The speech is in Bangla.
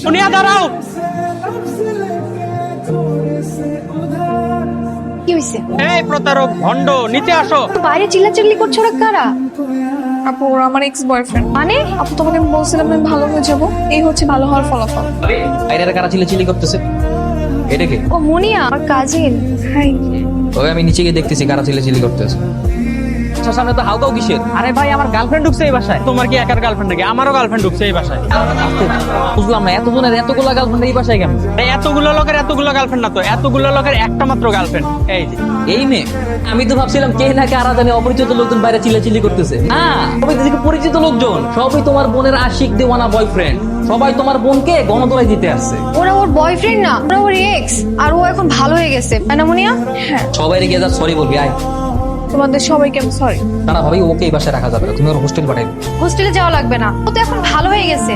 মুনিয়া দাঁড়াও। কি হইছে? এই প্রতারক ভণ্ড, নিচে আসো। বাইরে চিল্লাচিল্লি করছো ওরা কারা? আপু ওরা আমার এক্স বয়ফ্রেন্ড। মানে আপু তোমাকে আমি বলছিলাম আমি ভালো হয়ে যাবো, এই হচ্ছে ভালো হওয়ার ফলাফল। আরে কারা চিল্লাচিল্লি করতেছে? এটা কি? ও মুনিয়া আমার কাজিন। হাই। ওই আমি নিচে গিয়ে দেখতেছি কারা চিল্লাচিল্লি করতেছে। আচ্ছা সামনে তো হাউকাও কিসের? আরে ভাই, আমার গার্লফ্রেন্ড ঢুকছে এই বাসায়। তোমার কি একার গার্লফ্রেন্ড নাকি? আমারও গার্লফ্রেন্ড ঢুকছে এই বাসায়। বুঝলাম না, এতজনের এতগুলা গার্লফ্রেন্ড এই বাসায় কেমন? এই এতগুলো লোকের এতগুলো গার্লফ্রেন্ড না তো, এতগুলো লোকের একটা মাত্র গার্লফ্রেন্ড। এই যে এই মেয়ে, আমি তো ভাবছিলাম কে না কারা জানে অপরিচিত লোকজন বাইরে চিল্লাচিল্লি করতেছে। হ্যাঁ, সবাই দেখি পরিচিত লোকজন, সবই তোমার বোনের আশিক দেওয়ানা বয়ফ্রেন্ড। সবাই তোমার বোনকে গণদোলাই দিতে আসছে। ওরা ওর বয়ফ্রেন্ড না, ওরা ওর এক্স। আর ও এখন ভালো হয়ে গেছে, তাই না মুনিয়া? হ্যাঁ, সবাই রেগে যা সরি বলবি। আয় তোমাদের সবাইকে আমি সরি। না না ভাবি, ওকে এই বাসায় রাখা যাবে না, তুমি ওর হোস্টেল পাঠাই। হোস্টেলে যাওয়া লাগবে না, ও তো এখন ভালো হয়ে গেছে।